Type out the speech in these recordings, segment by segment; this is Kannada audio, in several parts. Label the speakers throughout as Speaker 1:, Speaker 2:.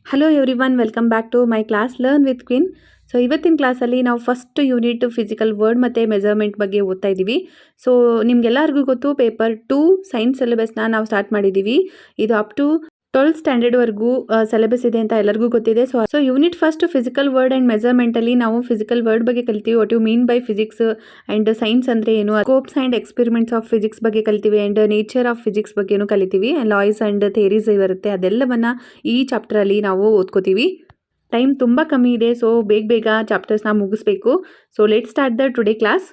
Speaker 1: Hello everyone, welcome back to my class learn with Quinn. So ಇವತ್ತಿನ ಕ್ಲಾಸಲ್ಲಿ ನಾವು ಫಸ್ಟ್ ಯೂನಿಟ್ ಫಿಸಿಕಲ್ ವರ್ಡ್ ಮತ್ತು ಮೆಜರ್ಮೆಂಟ್ ಬಗ್ಗೆ ಓದ್ತಾ ಇದ್ದೀವಿ. ಸೊ ನಿಮ್ಗೆಲ್ಲರಿಗೂ ಗೊತ್ತು, ಪೇಪರ್ 2 ಸೈನ್ಸ್ ಸಿಲೆಬಸ್ನ ನಾವು ಸ್ಟಾರ್ಟ್ ಮಾಡಿದ್ದೀವಿ. ಇದು ಅಪ್ ಟು 12th ಸ್ಟ್ಯಾಂಡರ್ಡ್ವರೆಗೂ ಸಿಲೆಬಸ್ ಇದೆ ಅಂತ ಎಲ್ಲರಿಗೂ ಗೊತ್ತಿದೆ. So unit first physical world and ಮೆಜರ್ಮೆಂಟಲ್ಲಿ ನಾವು ಫಿಸಿಕಲ್ ವರ್ಡ್ ಬಗ್ಗೆ ಕಲಿತೀವಿ. What you mean by physics and science ಅಂದರೆ ಏನು, scopes and experiments of physics ಬಗ್ಗೆ ಕಲಿತೀವಿ, ಆ್ಯಂಡ್ ನೇಚರ್ ಆಫ್ ಫಿಸಿಕ್ಸ್ ಬಗ್ಗೆನೂ ಕಲಿತೀವಿ. ಲಾಯ್ಸ್ ಆ್ಯಂಡ್ ಥೇರೀಸ್ ಇರುತ್ತೆ, ಅದೆಲ್ಲವನ್ನು ಈ ಚಾಪ್ಟರಲ್ಲಿ ನಾವು ಓದ್ಕೋತೀವಿ. ಟೈಮ್ ತುಂಬ ಕಮ್ಮಿ ಇದೆ, ಸೊ ಬೇಗ ಚಾಪ್ಟರ್ಸ್ನ ಮುಗಿಸ್ಬೇಕು. So let start the today class.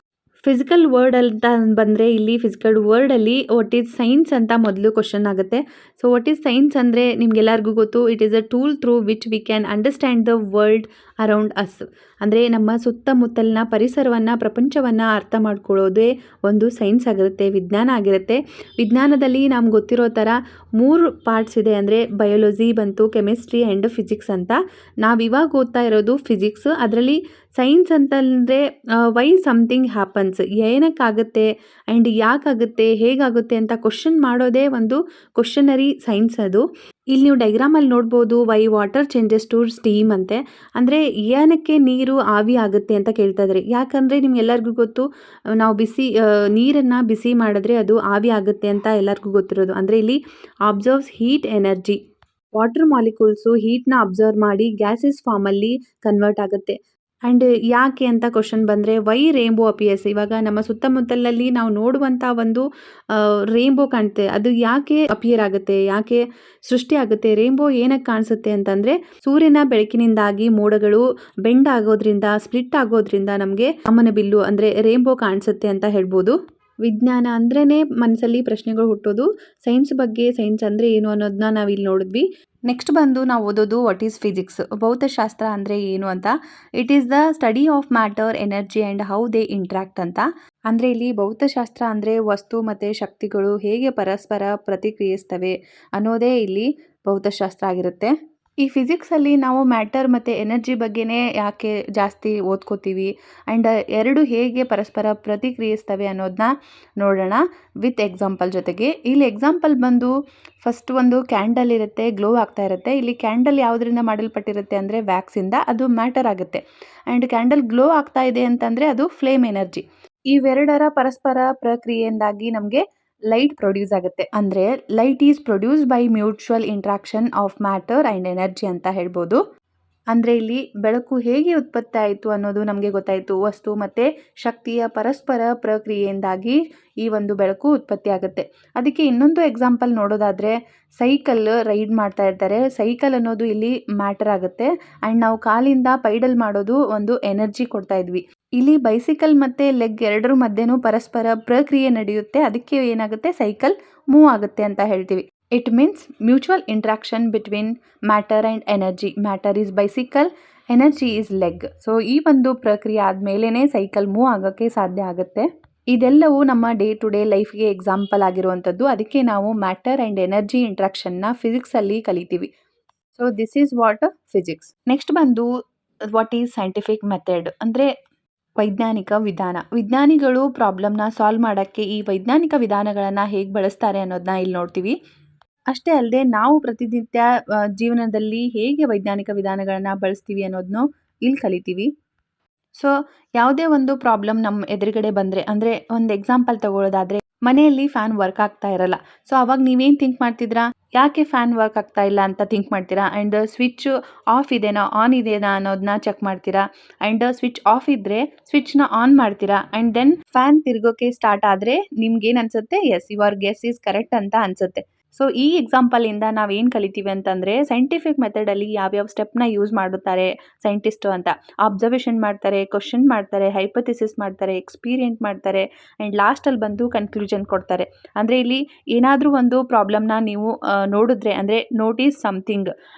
Speaker 1: Physical world ಅಂತ ಬಂದರೆ ಇಲ್ಲಿ ಫಿಸಿಕಲ್ ವರ್ಡಲ್ಲಿ ವಾಟ್ ಈಸ್ ಸೈನ್ಸ್ ಅಂತ ಮೊದಲು ಕ್ವಶನ್ ಆಗುತ್ತೆ. ಸೊ ವಾಟ್ ಈಸ್ ಸೈನ್ಸ್ ಅಂದರೆ ನಿಮ್ಗೆಲ್ಲರಿಗೂ ಗೊತ್ತು, it is a tool through which we can understand the world around us. ಅಂದರೆ ನಮ್ಮ ಸುತ್ತಮುತ್ತಲಿನ ಪರಿಸರವನ್ನು, ಪ್ರಪಂಚವನ್ನು ಅರ್ಥ ಮಾಡ್ಕೊಳ್ಳೋದೇ ಒಂದು ಸೈನ್ಸ್ ಆಗಿರುತ್ತೆ, ವಿಜ್ಞಾನ ಆಗಿರುತ್ತೆ. ವಿಜ್ಞಾನದಲ್ಲಿ ನಮ್ಗೆ ಗೊತ್ತಿರೋ ಥರ 3 ಪಾರ್ಟ್ಸ್ ಇದೆ. ಅಂದರೆ ಬಯೋಲಜಿ ಬಂತು, ಕೆಮಿಸ್ಟ್ರಿ ಆ್ಯಂಡ್ ಫಿಸಿಕ್ಸ್ ಅಂತ. ನಾವಿವಾಗ ಓದ್ತಾ ಇರೋದು ಫಿಸಿಕ್ಸ್. ಅದರಲ್ಲಿ ಸೈನ್ಸ್ ಅಂತಂದರೆ ವೈ ಸಮಥಿಂಗ್ ಹ್ಯಾಪನ್ಸ್, ಏನಕ್ಕಾಗುತ್ತೆ ಆ್ಯಂಡ್ ಯಾಕಾಗುತ್ತೆ, ಹೇಗಾಗುತ್ತೆ ಅಂತ ಕ್ವಶನ್ ಮಾಡೋದೇ ಒಂದು ಕ್ವಶನರಿ ಸೈನ್ಸ್ ಅದು. ಇಲ್ಲಿ ನೀವು ಡೈಗ್ರಾಮಲ್ಲಿ ನೋಡ್ಬೋದು, why water changes to steam ಅಂತೆ. ಅಂದರೆ ಏನಕ್ಕೆ ನೀರು ಆವಿ ಆಗುತ್ತೆ ಅಂತ ಕೇಳ್ತಾ ಇದ್ದಾರೆ. ಯಾಕಂದರೆ ನಿಮ್ಗೆಲ್ಲರಿಗೂ ಗೊತ್ತು, ನಾವು ನೀರನ್ನು ಬಿಸಿ ಮಾಡಿದ್ರೆ ಅದು ಆವಿ ಆಗುತ್ತೆ ಅಂತ ಎಲ್ಲರಿಗೂ ಗೊತ್ತಿರೋದು. ಅಂದರೆ ಇಲ್ಲಿ absorbs heat energy. Water molecules ಹೀಟ್ನ ಅಬ್ಸರ್ವ್ ಮಾಡಿ ಗ್ಯಾಸಸ್ ಫಾರ್ಮಲ್ಲಿ ಕನ್ವರ್ಟ್ ಆಗುತ್ತೆ. ಆ್ಯಂಡ್ ಯಾಕೆ ಅಂತ ಕ್ವಶನ್ ಬಂದರೆ, ವೈ ರೇಂಬೋ ಅಪಿಯರ್ಸ್. ಇವಾಗ ನಮ್ಮ ಸುತ್ತಮುತ್ತಲಲ್ಲಿ ನಾವು ನೋಡುವಂಥ ಒಂದು ರೇಂಬೋ ಕಾಣುತ್ತೆ, ಅದು ಯಾಕೆ ಅಪಿಯರ್ ಆಗುತ್ತೆ, ಯಾಕೆ ಸೃಷ್ಟಿ ಆಗುತ್ತೆ, ರೇಂಬೋ ಏನಕ್ಕೆ ಕಾಣಿಸುತ್ತೆ ಅಂತಂದರೆ ಸೂರ್ಯನ ಬೆಳಕಿನಿಂದಾಗಿ ಮೋಡಗಳು ಬೆಂಡ್ ಆಗೋದ್ರಿಂದ, ಸ್ಪ್ಲಿಟ್ ಆಗೋದ್ರಿಂದ ನಮಗೆ ಕಾಮನಬಿಲ್ಲು ಅಂದರೆ ರೇಂಬೋ ಕಾಣಿಸುತ್ತೆ ಅಂತ ಹೇಳ್ಬೋದು. ವಿಜ್ಞಾನ ಅಂದ್ರೇ ಮನಸ್ಸಲ್ಲಿ ಪ್ರಶ್ನೆಗಳು ಹುಟ್ಟೋದು. ಸೈನ್ಸ್ ಬಗ್ಗೆ, ಸೈನ್ಸ್ ಅಂದರೆ ಏನು ಅನ್ನೋದನ್ನ ನಾವು ಇಲ್ಲಿ ನೋಡಿದ್ವಿ. ನೆಕ್ಸ್ಟ್ ಬಂದು ನಾವು ಓದೋದು ವಾಟ್ ಈಸ್ ಫಿಸಿಕ್ಸ್. ಭೌತಶಾಸ್ತ್ರ ಅಂದರೆ ಏನು ಅಂತ. It is the study of matter, energy and how they interact ಅಂತ. ಅಂದರೆ ಇಲ್ಲಿ ಭೌತಶಾಸ್ತ್ರ ಅಂದರೆ ವಸ್ತು ಮತ್ತು ಶಕ್ತಿಗಳು ಹೇಗೆ ಪರಸ್ಪರ ಪ್ರತಿಕ್ರಿಯಿಸ್ತವೆ ಅನ್ನೋದೇ ಇಲ್ಲಿ ಭೌತಶಾಸ್ತ್ರ ಆಗಿರುತ್ತೆ. ಈ ಫಿಸಿಕ್ಸಲ್ಲಿ ನಾವು ಮ್ಯಾಟರ್ ಮತ್ತು ಎನರ್ಜಿ ಬಗ್ಗೆನೇ ಯಾಕೆ ಜಾಸ್ತಿ ಓದ್ಕೋತೀವಿ ಆ್ಯಂಡ್ ಎರಡು ಹೇಗೆ ಪರಸ್ಪರ ಪ್ರತಿಕ್ರಿಯಿಸ್ತವೆ ಅನ್ನೋದನ್ನ ನೋಡೋಣ ವಿತ್ ಎಕ್ಸಾಂಪಲ್ ಜೊತೆಗೆ. ಇಲ್ಲಿ ಎಕ್ಸಾಂಪಲ್ ಬಂದು ಫಸ್ಟ್ ಒಂದು ಕ್ಯಾಂಡಲ್ ಇರುತ್ತೆ, ಗ್ಲೋ ಆಗ್ತಾ ಇರುತ್ತೆ. ಇಲ್ಲಿ ಕ್ಯಾಂಡಲ್ ಯಾವುದರಿಂದ ಮಾಡಲ್ಪಟ್ಟಿರುತ್ತೆ ಅಂದರೆ ವ್ಯಾಕ್ಸಿಂದ, ಅದು ಮ್ಯಾಟರ್ ಆಗುತ್ತೆ. ಆ್ಯಂಡ್ ಕ್ಯಾಂಡಲ್ ಗ್ಲೋ ಆಗ್ತಾ ಇದೆ ಅಂತಂದರೆ ಅದು ಫ್ಲೇಮ್ ಎನರ್ಜಿ. ಇವೆರಡರ ಪರಸ್ಪರ ಪ್ರಕ್ರಿಯೆಯಿಂದಾಗಿ ನಮಗೆ ಲೈಟ್ ಪ್ರೊಡ್ಯೂಸ್ ಆಗುತ್ತೆ. ಅಂದರೆ light is produced by mutual interaction of matter and energy ಅಂತ ಹೇಳ್ಬೋದು. ಅಂದರೆ ಇಲ್ಲಿ ಬೆಳಕು ಹೇಗೆ ಉತ್ಪತ್ತಿ ಆಯಿತು ಅನ್ನೋದು ನಮಗೆ ಗೊತ್ತಾಯಿತು. ವಸ್ತು ಮತ್ತು ಶಕ್ತಿಯ ಪರಸ್ಪರ ಪ್ರಕ್ರಿಯೆಯಿಂದಾಗಿ ಈ ಒಂದು ಬೆಳಕು ಉತ್ಪತ್ತಿ ಆಗುತ್ತೆ. ಅದಕ್ಕೆ ಇನ್ನೊಂದು ಎಕ್ಸಾಂಪಲ್ ನೋಡೋದಾದರೆ, ಸೈಕಲ್ ರೈಡ್ ಮಾಡ್ತಾ ಇರ್ತಾರೆ. ಸೈಕಲ್ ಅನ್ನೋದು ಇಲ್ಲಿ ಮ್ಯಾಟರ್ ಆಗುತ್ತೆ. ಆ್ಯಂಡ್ ನಾವು ಕಾಲಿಂದ ಪೈಡಲ್ ಮಾಡೋದು ಒಂದು ಎನರ್ಜಿ ಕೊಡ್ತಾ ಇದ್ವಿ. ಇಲ್ಲಿ ಬೈಸಿಕಲ್ ಮತ್ತು ಲೆಗ್ ಎರಡರ ಮಧ್ಯೆನೂ ಪರಸ್ಪರ ಪ್ರಕ್ರಿಯೆ ನಡೆಯುತ್ತೆ. ಅದಕ್ಕೆ ಏನಾಗುತ್ತೆ, ಸೈಕಲ್ ಮೂವ್ ಆಗುತ್ತೆ ಅಂತ ಹೇಳ್ತೀವಿ. It means mutual interaction between matter and energy. Matter is bicycle, energy is leg. So ಈ ಒಂದು ಪ್ರಕ್ರಿಯೆ ಆದಮೇಲೆ ಸೈಕಲ್ ಮೂವ್ ಆಗೋಕ್ಕೆ ಸಾಧ್ಯ ಆಗುತ್ತೆ. ಇದೆಲ್ಲವೂ ನಮ್ಮ ಡೇ ಟು ಡೇ ಲೈಫ್ಗೆ ಎಕ್ಸಾಂಪಲ್ ಆಗಿರುವಂಥದ್ದು. ಅದಕ್ಕೆ ನಾವು ಮ್ಯಾಟರ್ ಆ್ಯಂಡ್ ಎನರ್ಜಿ ಇಂಟ್ರಾಕ್ಷನ್ನ ಫಿಸಿಕ್ಸಲ್ಲಿ ಕಲಿತೀವಿ. So this is what physics. Next ಬಂದು ವಾಟ್ ಈಸ್ ಸೈಂಟಿಫಿಕ್ ಮೆಥಡ್ ಅಂದರೆ ವೈಜ್ಞಾನಿಕ ವಿಧಾನ. ವಿಜ್ಞಾನಿಗಳು ಪ್ರಾಬ್ಲಮ್ನ ಸಾಲ್ವ್ ಮಾಡೋಕ್ಕೆ ಈ ವೈಜ್ಞಾನಿಕ ವಿಧಾನಗಳನ್ನು ಹೇಗೆ ಬಳಸ್ತಾರೆ ಅನ್ನೋದನ್ನ ಇಲ್ಲಿ ನೋಡ್ತೀವಿ. ಅಷ್ಟೇ ಅಲ್ಲದೆ ನಾವು ಪ್ರತಿನಿತ್ಯ ಜೀವನದಲ್ಲಿ ಹೇಗೆ ವೈಜ್ಞಾನಿಕ ವಿಧಾನಗಳನ್ನು ಬಳಸ್ತೀವಿ ಅನ್ನೋದನ್ನು ಇಲ್ಲಿ ಕಲಿತೀವಿ. ಸೊ ಯಾವುದೇ ಒಂದು ಪ್ರಾಬ್ಲಮ್ ನಮ್ಮ ಎದುರುಗಡೆ ಬಂದರೆ, ಅಂದರೆ ಒಂದು ಎಕ್ಸಾಂಪಲ್ ತಗೊಳ್ಳೋದಾದರೆ, ಮನೆಯಲ್ಲಿ ಫ್ಯಾನ್ ವರ್ಕ್ ಆಗ್ತಾ ಇರಲ್ಲ. ಸೊ ಅವಾಗ ನೀವೇನು ಥಿಂಕ್ ಮಾಡ್ತಿದ್ರಾ, ಯಾಕೆ ಫ್ಯಾನ್ ವರ್ಕ್ ಆಗ್ತಾ ಇಲ್ಲ ಅಂತ ಥಿಂಕ್ ಮಾಡ್ತೀರಾ. ಆ್ಯಂಡ್ ಸ್ವಿಚ್ ಆಫ್ ಇದೆನಾ ಆನ್ ಇದೆನಾ ಅನ್ನೋದನ್ನ ಚೆಕ್ ಮಾಡ್ತೀರಾ. ಆ್ಯಂಡ್ ಸ್ವಿಚ್ ಆಫ್ ಇದ್ದರೆ ಸ್ವಿಚ್ನ ಆನ್ ಮಾಡ್ತೀರಾ. ಆ್ಯಂಡ್ ದೆನ್ ಫ್ಯಾನ್ ತಿರ್ಗೋಕ್ಕೆ ಸ್ಟಾರ್ಟ್ ಆದರೆ ನಿಮ್ಗೇನು ಅನಿಸುತ್ತೆ, S your guess is correct ಅಂತ ಅನಿಸುತ್ತೆ. ಸೊ ಈ ಎಕ್ಸಾಂಪಲಿಂದ ನಾವೇನು ಕಲಿತೀವಿ ಅಂತಂದರೆ, ಸೈಂಟಿಫಿಕ್ ಮೆಥಡಲ್ಲಿ ಯಾವ್ಯಾವ ಸ್ಟೆಪ್ನ ಯೂಸ್ ಮಾಡುತ್ತಾರೆ ಸೈಂಟಿಸ್ಟು ಅಂತ. ಅಬ್ಸರ್ವೇಷನ್ ಮಾಡ್ತಾರೆ, ಕ್ವಶನ್ ಮಾಡ್ತಾರೆ, ಹೈಪೋಥಿಸಿಸ್ ಮಾಡ್ತಾರೆ, ಎಕ್ಸ್ಪೀರಿಯೆಂಟ್ ಮಾಡ್ತಾರೆ, ಆ್ಯಂಡ್ ಲಾಸ್ಟಲ್ಲಿ ಬಂದು ಕನ್ಕ್ಲೂಷನ್ ಕೊಡ್ತಾರೆ. ಅಂದರೆ ಇಲ್ಲಿ ಏನಾದರೂ ಒಂದು ಪ್ರಾಬ್ಲಮ್ನ ನೀವು ನೋಡಿದ್ರೆ, ಅಂದರೆ notice something,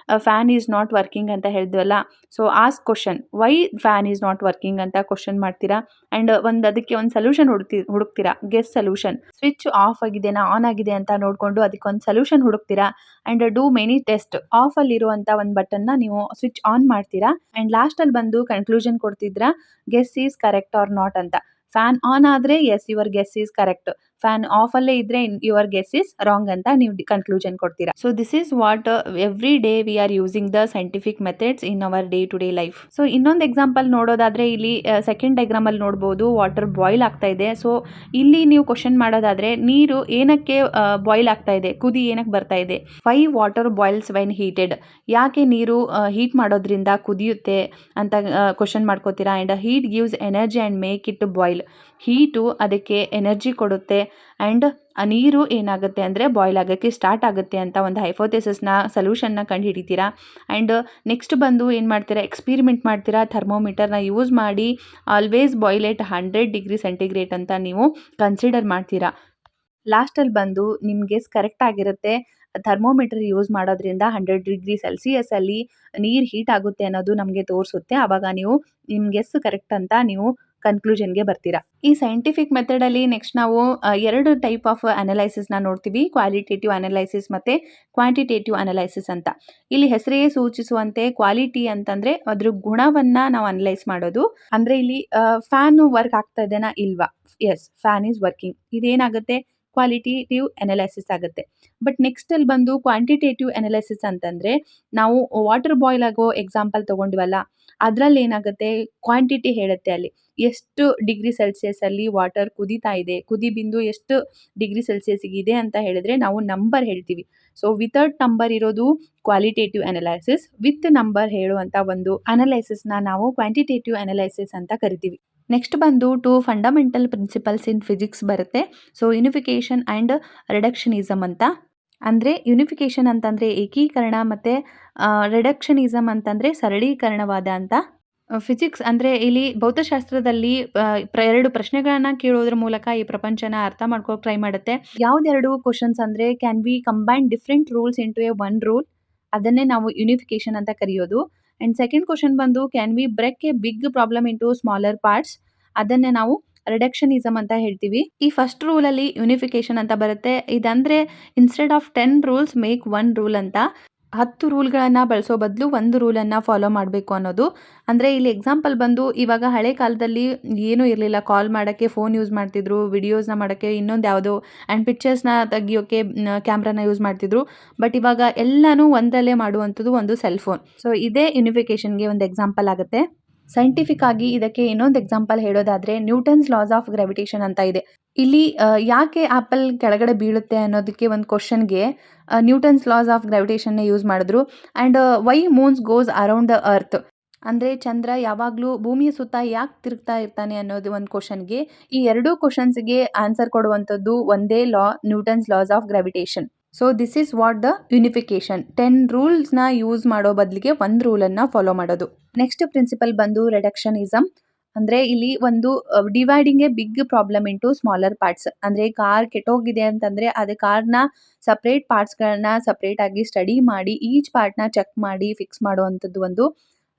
Speaker 1: fan is not working ಅಂತ ಹೇಳಿದ್ವಲ್ಲ. So ask question, why fan is not working ಅಂತ ಕ್ವಶನ್ ಮಾಡ್ತೀರಾ. ಆ್ಯಂಡ್ ಅದಕ್ಕೆ ಒಂದು ಸೊಲ್ಯೂಷನ್ ಹುಡುಕ್ತೀರಾ, ಗೆಸ್ ಸೊಲ್ಯೂಷನ್. ಸ್ವಿಚ್ ಆಫ್ ಆಗಿದೆನಾ ಆನ್ ಆಗಿದೆ ಅಂತ ನೋಡಿಕೊಂಡು ಅದಕ್ಕೊಂದು ಸೊಲ್ಯೂಷನ್ ಹುಡುಕ್ತೀರಾ. And do many test. ಆಫಲ್ಲಿರುವಂಥ ಒಂದು ಬಟನ್ನ ನೀವು ಸ್ವಿಚ್ ಆನ್ ಮಾಡ್ತೀರಾ. ಆ್ಯಂಡ್ ಲಾಸ್ಟಲ್ಲಿ ಬಂದು ಕನ್ಕ್ಲೂಷನ್ ಕೊಡ್ತಿದ್ರಾ, guess is correct or not ಅಂತ. ಫ್ಯಾನ್ ಆನ್ ಆದರೆ yes your guess is correct, fan of ಅಲ್ಲೇ ಇದ್ರೆ ಯುವರ್ ಗೆಸ್ ಇಸ್ ರಾಂಗ್ ಅಂತ ನೀವು ಕನ್ಕ್ಲೂಷನ್ ಕೊಡ್ತೀರಾ. So this is what every day we are using the scientific methods in our day to day life. So ಇನ್ನೊಂದು ಎಕ್ಸಾಂಪಲ್ ನೋಡೋದಾದ್ರೆ ಇಲ್ಲಿ ಸೆಕೆಂಡ್ ಡೈಗ್ರಾಮ್ ಅಲ್ಲಿ ನೋಡಬಹುದು ವಾಟರ್ ಬಾಯ್ಲ್ ಆಗ್ತಾ ಇದೆ. ಸೊ ಇಲ್ಲಿ ನೀವು ಕ್ವಶನ್ ಮಾಡೋದಾದ್ರೆ ನೀರು ಏನಕ್ಕೆ ಬಾಯ್ಲ್ ಆಗ್ತಾ ಇದೆ, ಕುದಿ ಏನಕ್ಕೆ ಬರ್ತಾ ಇದೆ. 5 ವಾಟರ್ ಬಾಯ್ಲ್ಸ್ ವೆನ್ ಹೀಟೆಡ್. ಯಾಕೆ ನೀರು ಹೀಟ್ ಮಾಡೋದ್ರಿಂದ ಕುದಿಯುತ್ತೆ ಅಂತ ಕ್ವಶನ್ ಮಾಡ್ಕೋತೀರಾ. And heat gives energy and make it boil. Heat ಅದಕ್ಕೆ ಎನರ್ಜಿ ಕೊಡುತ್ತೆ ಆ್ಯಂಡ್ ಆ ನೀರು ಏನಾಗುತ್ತೆ ಅಂದರೆ ಬಾಯ್ಲ್ ಆಗೋಕ್ಕೆ ಸ್ಟಾರ್ಟ್ ಆಗುತ್ತೆ ಅಂತ ಒಂದು ಹೈಪೋಥೆಸಿಸ್ನ ಸೊಲ್ಯೂಷನ್ನ ಕಂಡು ಹಿಡಿತೀರಾ. ಆ್ಯಂಡ್ ನೆಕ್ಸ್ಟ್ ಬಂದು ಏನು ಮಾಡ್ತೀರಾ, ಎಕ್ಸ್ಪೀರಿಮೆಂಟ್ ಮಾಡ್ತೀರಾ. ಥರ್ಮೋಮೀಟರ್ನ ಯೂಸ್ ಮಾಡಿ ಆಲ್ವೇಸ್ ಬಾಯ್ಲ್ ಎಟ್ 100 ಡಿಗ್ರಿ ಸೆಂಟಿಗ್ರೇಡ್ ಅಂತ ನೀವು ಕನ್ಸಿಡರ್ ಮಾಡ್ತೀರಾ. ಲಾಸ್ಟಲ್ಲಿ ಬಂದು ನಿಮ್ಮ ಗೆಸ್ ಕರೆಕ್ಟ್ ಆಗಿರುತ್ತೆ. ಥರ್ಮೋಮೀಟರ್ ಯೂಸ್ ಮಾಡೋದ್ರಿಂದ 100 ಡಿಗ್ರಿ ಸೆಲ್ಸಿಯಸಲ್ಲಿ ನೀರು ಹೀಟ್ ಆಗುತ್ತೆ ಅನ್ನೋದು ನಮಗೆ ತೋರಿಸುತ್ತೆ. ಆವಾಗ ನೀವು ನಿಮ್ಮ ಗೆಸ್ ಕರೆಕ್ಟ್ ಅಂತ ನೀವು ಕನ್ಕ್ಲೂಷನ್ಗೆ ಬರ್ತೀರಾ. ಈ ಸೈಂಟಿಫಿಕ್ ಮೆಥಡಲ್ಲಿ ನೆಕ್ಸ್ಟ್ ನಾವು 2 ಟೈಪ್ ಆಫ್ ಅನಲೈಸಿಸ್ನ ನೋಡ್ತೀವಿ, ಕ್ವಾಲಿಟೇಟಿವ್ ಅನಲೈಸಿಸ್ ಮತ್ತು ಕ್ವಾಂಟಿಟೇಟಿವ್ ಅನಲೈಸಿಸ್ ಅಂತ. ಇಲ್ಲಿ ಹೆಸರೇ ಸೂಚಿಸುವಂತೆ ಕ್ವಾಲಿಟಿ ಅಂತಂದರೆ ಅದ್ರ ಗುಣವನ್ನು ನಾವು ಅನಲೈಸ್ ಮಾಡೋದು. ಅಂದರೆ ಇಲ್ಲಿ ಫ್ಯಾನು ವರ್ಕ್ ಆಗ್ತಾ ಇದೆನಾ ಇಲ್ವಾ, ಎಸ್ ಫ್ಯಾನ್ ಈಸ್ ವರ್ಕಿಂಗ್, ಇದೇನಾಗುತ್ತೆ ಕ್ವಾಲಿಟೇಟಿವ್ ಅನಲೈಸಿಸ್ ಆಗುತ್ತೆ. ಬಟ್ ನೆಕ್ಸ್ಟ್ ಅಲ್ಲಿ ಬಂದು ಕ್ವಾಂಟಿಟೇಟಿವ್ ಅನಲೈಸಿಸ್ ಅಂತಂದರೆ ನಾವು ವಾಟರ್ ಬಾಯ್ಲ್ ಆಗೋ ಎಕ್ಸಾಂಪಲ್ ತೊಗೊಂಡ್ವಲ್ಲ, ಅದರಲ್ಲಿ ಏನಾಗುತ್ತೆ ಕ್ವಾಂಟಿಟಿ ಹೇಳುತ್ತೆ. ಅಲ್ಲಿ ಎಷ್ಟು ಡಿಗ್ರಿ ಸೆಲ್ಸಿಯಸಲ್ಲಿ ವಾಟರ್ ಕುದೀತಾ ಇದೆ, ಕುದಿ ಬಿಂದು ಎಷ್ಟು ಡಿಗ್ರಿ ಸೆಲ್ಸಿಯಸ್ಗೆ ಇದೆ ಅಂತ ಹೇಳಿದ್ರೆ ನಾವು ನಂಬರ್ ಹೇಳ್ತೀವಿ. ಸೊ ವಿತೌಟ್ ನಂಬರ್ ಇರೋದು ಕ್ವಾಲಿಟೇಟಿವ್ ಅನಲೈಸಿಸ್, ವಿತ್ ನಂಬರ್ ಹೇಳುವಂಥ ಒಂದು ಅನಲೈಸಿಸ್ನ ನಾವು ಕ್ವಾಂಟಿಟೇಟಿವ್ ಅನಲೈಸಿಸ್ ಅಂತ ಕರಿತೀವಿ. ನೆಕ್ಸ್ಟ್ ಬಂದು 2 ಫಂಡಮೆಂಟಲ್ ಪ್ರಿನ್ಸಿಪಲ್ಸ್ ಇನ್ ಫಿಸಿಕ್ಸ್ ಬರುತ್ತೆ. ಸೊ ಯುನಿಫಿಕೇಷನ್ ಆ್ಯಂಡ್ ರಿಡಕ್ಷನಿಸಮ್ ಅಂತ. ಅಂದರೆ ಯುನಿಫಿಕೇಷನ್ ಅಂತಂದರೆ ಏಕೀಕರಣ ಮತ್ತು ರಿಡಕ್ಷನಿಸಮ್ ಅಂತಂದರೆ ಸರಳೀಕರಣವಾದ ಅಂತ. ಫಿಸಿಕ್ಸ್ ಅಂದರೆ ಇಲ್ಲಿ ಭೌತಶಾಸ್ತ್ರದಲ್ಲಿ 2 ಪ್ರಶ್ನೆಗಳನ್ನು ಕೇಳೋದ್ರ ಮೂಲಕ ಈ ಪ್ರಪಂಚನ ಅರ್ಥ ಮಾಡ್ಕೋಕೆ ಟ್ರೈ ಮಾಡುತ್ತೆ. ಯಾವುದೆರಡು ಕ್ವಶನ್ಸ್ ಅಂದರೆ can we combine different rules into a one rule, ಅದನ್ನೇ ನಾವು ಯುನಿಫಿಕೇಷನ್ ಅಂತ ಕರೆಯೋದು. ಆ್ಯಂಡ್ ಸೆಕೆಂಡ್ ಕ್ವಶನ್ ಬಂದು can we break a big problem into smaller parts, ಅದನ್ನೇ ನಾವು ರಿಡಕ್ಷನಿಸಮ್ ಅಂತ ಹೇಳ್ತೀವಿ. ಈ ಫಸ್ಟ್ ರೂಲಲ್ಲಿ ಯುನಿಫಿಕೇಷನ್ ಅಂತ ಬರುತ್ತೆ. ಇದಂದರೆ instead of 10 rules make 1 rule ಅಂತ. 10 ರೂಲ್ಗಳನ್ನು ಬಳಸೋ ಬದಲು 1 ರೂಲನ್ನು ಫಾಲೋ ಮಾಡಬೇಕು ಅನ್ನೋದು. ಅಂದರೆ ಇಲ್ಲಿ ಎಕ್ಸಾಂಪಲ್ ಬಂದು ಇವಾಗ ಹಳೆ ಕಾಲದಲ್ಲಿ ಏನೂ ಇರಲಿಲ್ಲ, ಕಾಲ್ ಮಾಡೋಕ್ಕೆ ಫೋನ್ ಯೂಸ್ ಮಾಡ್ತಿದ್ರು, ವಿಡಿಯೋಸ್ನ ಮಾಡೋಕ್ಕೆ ಇನ್ನೊಂದು ಯಾವುದೋ ಆ್ಯಂಡ್ ಪಿಕ್ಚರ್ಸ್ನ ತೆಗಿಯೋಕ್ಕೆ ಕ್ಯಾಮ್ರಾನ ಯೂಸ್ ಮಾಡ್ತಿದ್ರು. ಬಟ್ ಇವಾಗ ಎಲ್ಲನೂ ಒಂದರಲ್ಲೇ ಮಾಡುವಂಥದ್ದು ಒಂದು ಸೆಲ್ ಫೋನ್. ಸೊ ಇದೇ ಯುನಿಫಿಕೇಷನ್ಗೆ ಒಂದು ಎಕ್ಸಾಂಪಲ್ ಆಗುತ್ತೆ. ಸೈಂಟಿಫಿಕ್ ಆಗಿ ಇದಕ್ಕೆ ಇನ್ನೊಂದು ಎಕ್ಸಾಂಪಲ್ ಹೇಳೋದಾದರೆ ನ್ಯೂಟನ್ಸ್ ಲಾಸ್ ಆಫ್ ಗ್ರಾವಿಟೇಷನ್ ಅಂತ ಇದೆ. ಇಲ್ಲಿ ಯಾಕೆ ಆ್ಯಪಲ್ ಕೆಳಗಡೆ ಬೀಳುತ್ತೆ ಅನ್ನೋದಕ್ಕೆ ಒಂದು ಕ್ವಶನ್ಗೆ ನ್ಯೂಟನ್ಸ್ ಲಾಸ್ ಆಫ್ ಗ್ರಾವಿಟೇಷನ್ನೇ ಯೂಸ್ ಮಾಡಿದ್ರು. And why moons goes around the earth, ಅಂದರೆ ಚಂದ್ರ ಯಾವಾಗಲೂ ಭೂಮಿಯ ಸುತ್ತ ಯಾಕೆ ತಿರುಗ್ತಾ ಇರ್ತಾನೆ ಅನ್ನೋದು ಒಂದು ಕ್ವಶನ್ಗೆ ಈ 2 ಕ್ವಶನ್ಸ್ಗೆ ಆನ್ಸರ್ ಕೊಡುವಂಥದ್ದು ಒಂದೇ law, Newton's laws of gravitation. So this is what the unification. 10 ರೂಲ್ಸ್ನ ಯೂಸ್ ಮಾಡೋ ಬದಲಿಗೆ 1 ರೂಲನ್ನು ಫಾಲೋ ಮಾಡೋದು. ನೆಕ್ಸ್ಟ್ ಪ್ರಿನ್ಸಿಪಲ್ ಬಂದು ರಿಡಕ್ಷನಿಸಮ್. ಅಂದರೆ ಇಲ್ಲಿ ಒಂದು dividing a big problem into smaller parts. ಅಂದರೆ ಕಾರ್ ಕೆಟ್ಟೋಗಿದೆ ಅಂತಂದರೆ ಅದು ಕಾರ್ನ ಸಪ್ರೇಟ್ ಪಾರ್ಟ್ಸ್ಗಳನ್ನ ಸಪ್ರೇಟಾಗಿ ಸ್ಟಡಿ ಮಾಡಿ ಈಚ್ ಪಾರ್ಟ್ನ ಚೆಕ್ ಮಾಡಿ ಫಿಕ್ಸ್ ಮಾಡುವಂಥದ್ದು ಒಂದು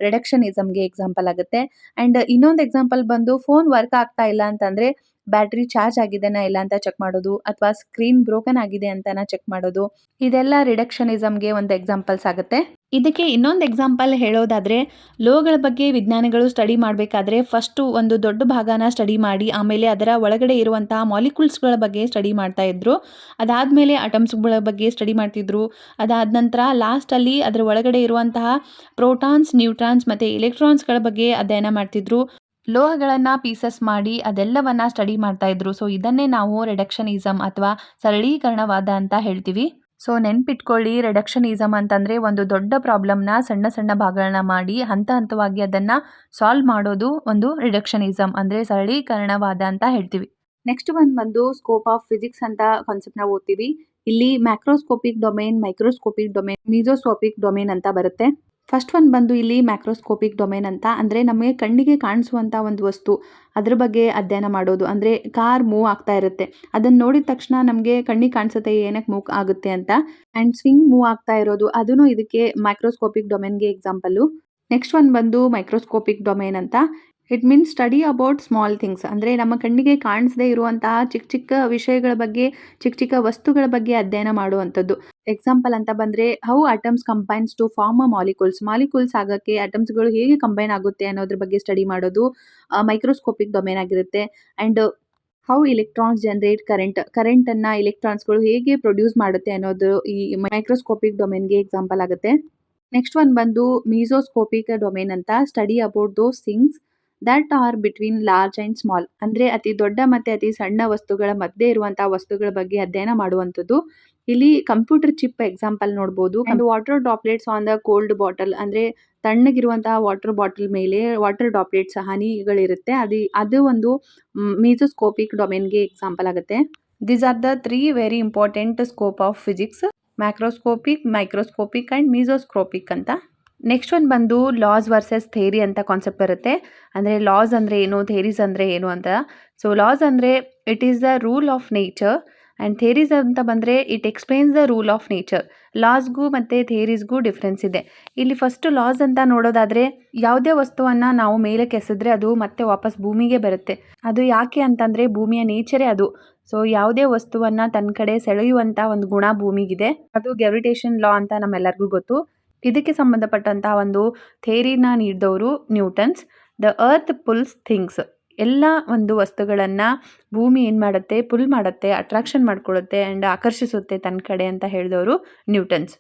Speaker 1: ರಿಡಕ್ಷನಿಸಮ್ಗೆ ಎಕ್ಸಾಂಪಲ್ ಆಗುತ್ತೆ. ಆ್ಯಂಡ್ ಇನ್ನೊಂದು ಎಕ್ಸಾಂಪಲ್ ಬಂದು ಫೋನ್ ವರ್ಕ್ ಆಗ್ತಾ ಇಲ್ಲ ಅಂತಂದರೆ ಬ್ಯಾಟ್ರಿ ಚಾರ್ಜ್ ಆಗಿದೆನಾ ಇಲ್ಲ ಅಂತ ಚೆಕ್ ಮಾಡೋದು, ಅಥವಾ ಸ್ಕ್ರೀನ್ ಬ್ರೋಕನ್ ಆಗಿದೆ ಅಂತನ ಚೆಕ್ ಮಾಡೋದು. ಇದೆಲ್ಲ ರಿಡಕ್ಷನಿಸಮ್ಗೆ ಒಂದು ಎಕ್ಸಾಂಪಲ್ಸ್ ಆಗುತ್ತೆ. ಇದಕ್ಕೆ ಇನ್ನೊಂದು ಎಕ್ಸಾಂಪಲ್ ಹೇಳೋದಾದರೆ ಲೋಗಳ ಬಗ್ಗೆ ವಿಜ್ಞಾನಿಗಳು ಸ್ಟಡಿ ಮಾಡಬೇಕಾದ್ರೆ ಫಸ್ಟು ಒಂದು ದೊಡ್ಡ ಭಾಗನ ಸ್ಟಡಿ ಮಾಡಿ ಆಮೇಲೆ ಅದರ ಒಳಗಡೆ ಇರುವಂತಹ ಮಾಲಿಕ್ಯೂಲ್ಸ್ಗಳ ಬಗ್ಗೆ ಸ್ಟಡಿ ಮಾಡ್ತಾ ಇದ್ರು. ಅದಾದಮೇಲೆ ಅಟಮ್ಸ್ಗಳ ಬಗ್ಗೆ ಸ್ಟಡಿ ಮಾಡ್ತಿದ್ರು. ಅದಾದ ನಂತರ ಲಾಸ್ಟಲ್ಲಿ ಅದರ ಒಳಗಡೆ ಇರುವಂತಹ ಪ್ರೋಟಾನ್ಸ್, ನ್ಯೂಟ್ರಾನ್ಸ್ ಮತ್ತು ಎಲೆಕ್ಟ್ರಾನ್ಸ್ಗಳ ಬಗ್ಗೆ ಅಧ್ಯಯನ ಮಾಡ್ತಿದ್ರು. ಲೋಹಗಳನ್ನು ಪೀಸಸ್ ಮಾಡಿ ಅದೆಲ್ಲವನ್ನು ಸ್ಟಡಿ ಮಾಡ್ತಾ ಇದ್ರು. ಸೊ ಇದನ್ನೇ ನಾವು ರಿಡಕ್ಷನಿಸಮ್ ಅಥವಾ ಸರಳೀಕರಣವಾದ ಅಂತ ಹೇಳ್ತೀವಿ. ಸೊ ನೆನ್ಪಿಟ್ಕೊಳ್ಳಿ, ರಿಡಕ್ಷನಿಸಮ್ ಅಂತಂದರೆ ಒಂದು ದೊಡ್ಡ ಪ್ರಾಬ್ಲಮ್ನ ಸಣ್ಣ ಸಣ್ಣ ಭಾಗಗಳನ್ನ ಮಾಡಿ ಹಂತ ಹಂತವಾಗಿ ಅದನ್ನು ಸಾಲ್ವ್ ಮಾಡೋದು ಒಂದು ರಿಡಕ್ಷನಿಸಮ್, ಅಂದರೆ ಸರಳೀಕರಣವಾದ ಅಂತ ಹೇಳ್ತೀವಿ. ನೆಕ್ಸ್ಟ್ ಬಂದು ಸ್ಕೋಪ್ ಆಫ್ ಫಿಸಿಕ್ಸ್ ಅಂತ ಕಾನ್ಸೆಪ್ಟ್ನ ಓದ್ತೀವಿ. ಇಲ್ಲಿ macroscopic domain, microscopic domain, mesoscopic domain ಅಂತ ಬರುತ್ತೆ. ಫಸ್ಟ್ ಒನ್ ಬಂದು ಇಲ್ಲಿ ಮ್ಯಾಕ್ರೋಸ್ಕೋಪಿಕ್ ಡೊಮೇನ್ ಅಂತ. ಅಂದರೆ ನಮಗೆ ಕಣ್ಣಿಗೆ ಕಾಣಿಸುವಂಥ ಒಂದು ವಸ್ತು, ಅದ್ರ ಬಗ್ಗೆ ಅಧ್ಯಯನ ಮಾಡೋದು. ಅಂದರೆ ಕಾರ್ ಮೂವ್ ಆಗ್ತಾ ಇರುತ್ತೆ, ಅದನ್ನು ನೋಡಿದ ತಕ್ಷಣ ನಮಗೆ ಕಣ್ಣಿಗೆ ಕಾಣಿಸುತ್ತೆ ಏನಕ್ಕೆ ಮೂವ್ ಆಗುತ್ತೆ ಅಂತ. ಆ್ಯಂಡ್ ಸ್ವಿಂಗ್ ಮೂವ್ ಆಗ್ತಾ ಇರೋದು ಅದೂ ಇದಕ್ಕೆ ಮೈಕ್ರೋಸ್ಕೋಪಿಕ್ ಡೊಮೇನ್ಗೆ ಎಕ್ಸಾಂಪಲ್ಲು. ನೆಕ್ಸ್ಟ್ ಒನ್ ಬಂದು ಮೈಕ್ರೋಸ್ಕೋಪಿಕ್ ಡೊಮೇನ್ ಅಂತ. It means study about small things. ಅಂದರೆ ನಮ್ಮ ಕಣ್ಣಿಗೆ ಕಾಣಿಸದೇ ಇರುವಂತಹ ಚಿಕ್ಕ ಚಿಕ್ಕ ವಿಷಯಗಳ ಬಗ್ಗೆ, ಚಿಕ್ಕ ಚಿಕ್ಕ ವಸ್ತುಗಳ ಬಗ್ಗೆ ಅಧ್ಯಯನ ಮಾಡುವಂಥದ್ದು. ಎಕ್ಸಾಂಪಲ್ ಅಂತ ಬಂದರೆ how atoms combines to form a molecules. Molecules ಆಗೋಕ್ಕೆ ಅಟಮ್ಸ್ಗಳು ಹೇಗೆ ಕಂಬೈನ್ ಆಗುತ್ತೆ ಅನ್ನೋದ್ರ ಬಗ್ಗೆ ಸ್ಟಡಿ ಮಾಡೋದು ಮೈಕ್ರೋಸ್ಕೋಪಿಕ್ ಡೊಮೇನ್ ಆಗಿರುತ್ತೆ. ಆ್ಯಂಡ್ ಹೌ ಇಲೆಕ್ಟ್ರಾನ್ಸ್ ಜನರೇಟ್ ಕರೆಂಟನ್ನು ಇಲೆಕ್ಟ್ರಾನ್ಸ್ಗಳು ಹೇಗೆ ಪ್ರೊಡ್ಯೂಸ್ ಮಾಡುತ್ತೆ ಅನ್ನೋದು ಈ ಮೈಕ್ರೋಸ್ಕೋಪಿಕ್ ಡೊಮೇನ್ಗೆ ಎಕ್ಸಾಂಪಲ್ ಆಗುತ್ತೆ. ನೆಕ್ಸ್ಟ್ ಒನ್ ಬಂದು ಮೀಸೋಸ್ಕೋಪಿಕ್ ಡೊಮೇನ್ ಅಂತ, study about those things that are between large and small. ಅಂದ್ರೆ ಅತಿ ದೊಡ್ಡ ಮತ್ತೆ ಅತಿ ಸಣ್ಣ ವಸ್ತುಗಳ ಮಧ್ಯೆ ಇರುವಂತಹ ವಸ್ತುಗಳ ಬಗ್ಗೆ ಅಧ್ಯಯನ ಮಾಡುವಂಥದ್ದು. ಇಲ್ಲಿ ಕಂಪ್ಯೂಟರ್ ಚಿಪ್ ಎಕ್ಸಾಂಪಲ್ ನೋಡಬಹುದು. And water droplets on the cold bottle, ಅಂದ್ರೆ ತಣ್ಣಗಿರುವಂತಹ ವಾಟರ್ ಬಾಟಲ್ ಮೇಲೆ ವಾಟರ್ ಡ್ರಾಪ್ಲೆಟ್ಸ್ ಹನಿಗಳಿರುತ್ತೆ. ಅದು ಒಂದು ಮೀಸೋಸ್ಕೋಪಿಕ್ ಡೊಮೇನ್ಗೆ ಎಕ್ಸಾಂಪಲ್ ಆಗುತ್ತೆ. These are the 3 very important scope of physics: macroscopic, microscopic and mesoscopic ಅಂತ. ನೆಕ್ಸ್ಟ್ ಒಂದು ಬಂದು ಲಾಸ್ ವರ್ಸಸ್ ಥೇರಿ ಅಂತ ಕಾನ್ಸೆಪ್ಟ್ ಬರುತ್ತೆ. ಅಂದರೆ ಲಾಸ್ ಅಂದರೆ ಏನು, ಥೇರೀಸ್ ಅಂದರೆ ಏನು ಅಂತ. ಸೊ ಲಾಸ್ ಅಂದರೆ it is the rule of nature and theories ಅಂತ ಬಂದರೆ it explains the rule of nature. ಲಾಸ್ಗೂ ಮತ್ತು ಥೇರೀಸ್ಗೂ ಡಿಫ್ರೆನ್ಸ್ ಇದೆ. ಇಲ್ಲಿ ಫಸ್ಟು ಲಾಸ್ ಅಂತ ನೋಡೋದಾದರೆ, ಯಾವುದೇ ವಸ್ತುವನ್ನು ನಾವು ಮೇಲಕ್ಕೆ ಎಸೆದ್ರೆ ಅದು ಮತ್ತೆ ವಾಪಸ್ ಭೂಮಿಗೆ ಬರುತ್ತೆ. ಅದು ಯಾಕೆ ಅಂತಂದರೆ ಭೂಮಿಯ ನೇಚರೇ ಅದು. ಸೊ ಯಾವುದೇ ವಸ್ತುವನ್ನು ತನ್ನ ಕಡೆ ಸೆಳೆಯುವಂಥ ಒಂದು ಗುಣ ಭೂಮಿಗಿದೆ. ಅದು ಗ್ರಾವಿಟೇಷನ್ ಲಾ ಅಂತ ನಮ್ಮೆಲ್ಲರಿಗೂ ಗೊತ್ತು. ಇದಕ್ಕೆ ಸಂಬಂಧಪಟ್ಟಂತಹ ಒಂದು ಥೇರಿನ ನೀಡಿದವರು Newton's. The earth pulls things. ಎಲ್ಲ ಒಂದು ವಸ್ತುಗಳನ್ನು ಭೂಮಿ ಏನು ಮಾಡುತ್ತೆ, ಪುಲ್ ಮಾಡುತ್ತೆ, ಅಟ್ರಾಕ್ಷನ್ ಮಾಡ್ಕೊಳ್ಳುತ್ತೆ ಆ್ಯಂಡ್ ಆಕರ್ಷಿಸುತ್ತೆ ತನ್ನ ಕಡೆ ಅಂತ ಹೇಳಿದವರು ನ್ಯೂಟನ್ಸ್.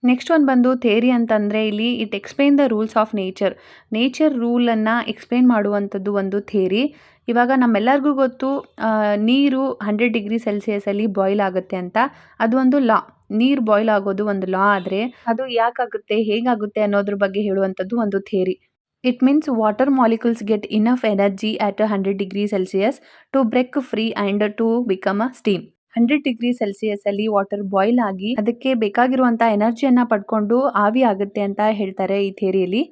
Speaker 1: ನೆಕ್ಸ್ಟ್ ಒಂದು ಬಂದು ಥೇರಿ ಅಂತಂದರೆ ಇಲ್ಲಿ it explain the rules of nature ರೂಲನ್ನು ಎಕ್ಸ್ಪ್ಲೇನ್ ಮಾಡುವಂಥದ್ದು ಒಂದು ಥೇರಿ. ಇವಾಗ ನಮ್ಮೆಲ್ಲರಿಗೂ ಗೊತ್ತು ನೀರು 100 ಡಿಗ್ರಿ ಸೆಲ್ಸಿಯಸಲ್ಲಿ ಬಾಯ್ಲ್ ಆಗುತ್ತೆ ಅಂತ. ಅದು ಒಂದು ಲಾ. ನೀರು ಬಾಯ್ಲ್ ಆಗೋದು ಒಂದು ಲಾ ಆದರೆ ಅದು ಯಾಕಾಗುತ್ತೆ, ಹೇಗಾಗುತ್ತೆ ಅನ್ನೋದ್ರ ಬಗ್ಗೆ ಹೇಳುವಂಥದ್ದು ಒಂದು theory. It means water molecules get enough energy at 100 degree Celsius to break free and to become a steam. 100 degree ಸೆಲ್ಸಿಯಸಲ್ಲಿ ವಾಟರ್ ಬಾಯ್ಲ್ ಆಗಿ ಅದಕ್ಕೆ ಬೇಕಾಗಿರುವಂಥ ಎನರ್ಜಿಯನ್ನು ಪಡ್ಕೊಂಡು ಆವಿ ಆಗುತ್ತೆ ಅಂತ ಹೇಳ್ತಾರೆ ಈ ಥೇರಿಯಲ್ಲಿ.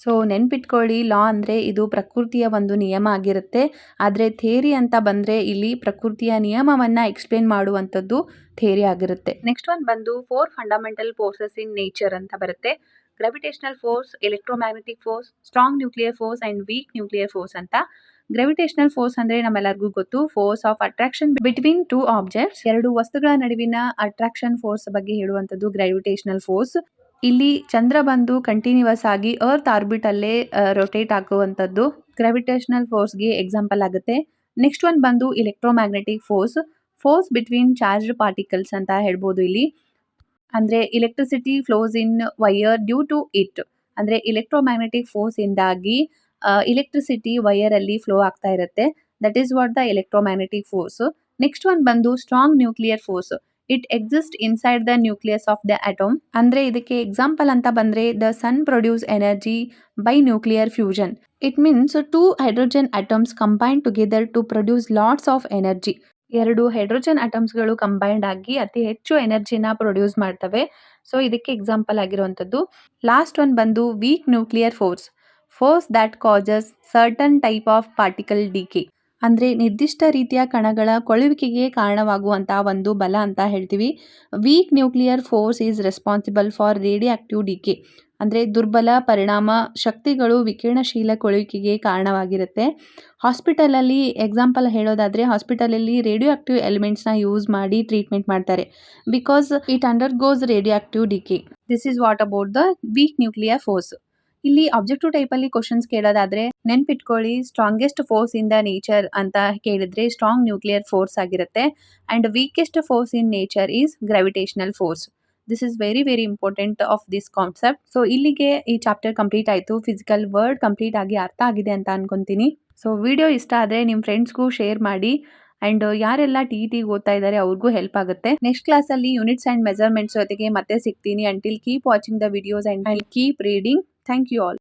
Speaker 1: ಸೊ ನೆನ್ಪಿಟ್ಕೊಳ್ಳಿ, ಲಾ ಅಂದರೆ ಇದು ಪ್ರಕೃತಿಯ ಒಂದು ನಿಯಮ ಆಗಿರುತ್ತೆ. ಆದರೆ ಥೇರಿ ಅಂತ ಬಂದರೆ ಇಲ್ಲಿ ಪ್ರಕೃತಿಯ ನಿಯಮವನ್ನು ಎಕ್ಸ್ಪ್ಲೇನ್ ಮಾಡುವಂಥದ್ದು ಥೇರಿ ಆಗಿರುತ್ತೆ. ನೆಕ್ಸ್ಟ್ ಒನ್ ಬಂದು 4 ಫಂಡಮೆಂಟಲ್ ಫೋರ್ಸಸ್ ಇನ್ ನೇಚರ್ ಅಂತ ಬರುತ್ತೆ. Gravitational force, electromagnetic force, strong nuclear force and weak nuclear force ಅಂತ. ಗ್ರಾವಿಟೇಷನಲ್ ಫೋರ್ಸ್ ಅಂದರೆ ನಮ್ಮೆಲ್ಲರಿಗೂ ಗೊತ್ತು, force of attraction between 2 objects. 2 ವಸ್ತುಗಳ ನಡುವಿನ ಅಟ್ರಾಕ್ಷನ್ ಫೋರ್ಸ್ ಬಗ್ಗೆ ಹೇಳುವಂಥದ್ದು ಗ್ರಾವಿಟೇಷನಲ್ ಫೋರ್ಸ್. ಇಲ್ಲಿ ಚಂದ್ರ ಬಂದು ಕಂಟಿನ್ಯೂಸ್ ಆಗಿ ಅರ್ತ್ ಆರ್ಬಿಟಲ್ಲೇ ರೊಟೇಟ್ ಆಗುವಂಥದ್ದು ಗ್ರಾವಿಟೇಷನಲ್ ಫೋರ್ಸ್ಗೆ ಎಕ್ಸಾಂಪಲ್ ಆಗುತ್ತೆ. ನೆಕ್ಸ್ಟ್ ಒನ್ ಬಂದು electromagnetic force between charged particles ಅಂತ ಹೇಳ್ಬೋದು ಇಲ್ಲಿ. ಅಂದರೆ electricity flows in wire due to it. ಅಂದರೆ ಎಲೆಕ್ಟ್ರೋಮ್ಯಾಗ್ನೆಟಿಕ್ ಫೋರ್ಸ್ ಇಂದಾಗಿ ಎಲೆಕ್ಟ್ರಿಸಿಟಿ ವೈಯರಲ್ಲಿ ಫ್ಲೋ ಆಗ್ತಾ ಇರುತ್ತೆ. That is what the electromagnetic force. Next one ಬಂದು strong nuclear force. It exist inside the nucleus of the atom. ಅಂದರೆ ಇದಕ್ಕೆ ಎಕ್ಸಾಂಪಲ್ ಅಂತ ಬಂದರೆ the sun produce energy by nuclear fusion. It means 2 hydrogen atoms combine together to produce lots of energy. 2 hydrogen ಅಟಮ್ಸ್ಗಳು ಕಂಬೈನ್ಡ್ ಆಗಿ ಅತಿ ಹೆಚ್ಚು ಎನರ್ಜಿನ ಪ್ರೊಡ್ಯೂಸ್ ಮಾಡ್ತವೆ. ಸೊ ಇದಕ್ಕೆ ಎಕ್ಸಾಂಪಲ್ ಆಗಿರುವಂಥದ್ದು. ಲಾಸ್ಟ್ ಒನ್ ಬಂದು weak nuclear force that causes certain type of particle decay. ಅಂದರೆ ನಿರ್ದಿಷ್ಟ ರೀತಿಯ ಕಣಗಳ ಕೊಳುವಿಕೆಗೆ ಕಾರಣವಾಗುವಂತಹ ಒಂದು ಬಲ ಅಂತ ಹೇಳ್ತೀವಿ. Weak nuclear force is responsible for radioactive decay. ಅಂದರೆ ದುರ್ಬಲ ಪರಿಣಾಮ ಶಕ್ತಿಗಳು ವಿಕಿರಣಶೀಲ ಕೊಳುವಿಕೆಗೆ ಕಾರಣವಾಗಿರುತ್ತೆ. ಹಾಸ್ಪಿಟಲಲ್ಲಿ ಎಕ್ಸಾಂಪಲ್ ಹೇಳೋದಾದರೆ, ಹಾಸ್ಪಿಟಲಲ್ಲಿ ರೇಡಿಯೋ ಆಕ್ಟಿವ್ ಎಲಿಮೆಂಟ್ಸ್ನ ಯೂಸ್ ಮಾಡಿ ಟ್ರೀಟ್ಮೆಂಟ್ ಮಾಡ್ತಾರೆ. Because it undergoes radioactive decay. This is what about the weak nuclear force. ಇಲ್ಲಿ ಆಬ್ಜೆಕ್ಟಿವ್ ಟೈಪಲ್ಲಿ ಕ್ವಶನ್ಸ್ ಕೇಳೋದಾದರೆ ನೆನ್ಪಿಟ್ಕೊಳ್ಳಿ, strongest force in the nature ಅಂತ ಕೇಳಿದ್ರೆ ಸ್ಟ್ರಾಂಗ್ ನ್ಯೂಕ್ಲಿಯರ್ ಫೋರ್ಸ್ ಆಗಿರುತ್ತೆ. And weakest force in nature is gravitational force. This is very very important of this concept. So ಇಲ್ಲಿಗೆ ಈ ಚಾಪ್ಟರ್ ಕಂಪ್ಲೀಟ್ ಆಯಿತು. ಫಿಸಿಕಲ್ ವರ್ಡ್ ಕಂಪ್ಲೀಟ್ ಆಗಿ ಅರ್ಥ ಆಗಿದೆ ಅಂತ ಅನ್ಕೊತೀನಿ. ಸೊ ವಿಡಿಯೋ ಇಷ್ಟ ಆದರೆ ನಿಮ್ಮ ಫ್ರೆಂಡ್ಸ್ಗೂ ಶೇರ್ ಮಾಡಿ. ಆ್ಯಂಡ್ ಯಾರೆಲ್ಲ ಟಿ ಓದ್ತಾ ಇದ್ದಾರೆ ಅವ್ರಿಗೂ ಹೆಲ್ಪ್ ಆಗುತ್ತೆ. ನೆಕ್ಸ್ಟ್ ಕ್ಲಾಸಲ್ಲಿ ಯೂನಿಟ್ಸ್ ಆ್ಯಂಡ್ ಮೆಜರ್ಮೆಂಟ್ಸ್ ಜೊತೆಗೆ ಮತ್ತೆ ಸಿಗ್ತೀನಿ. Until keep watching the videos and keep reading. Thank you all.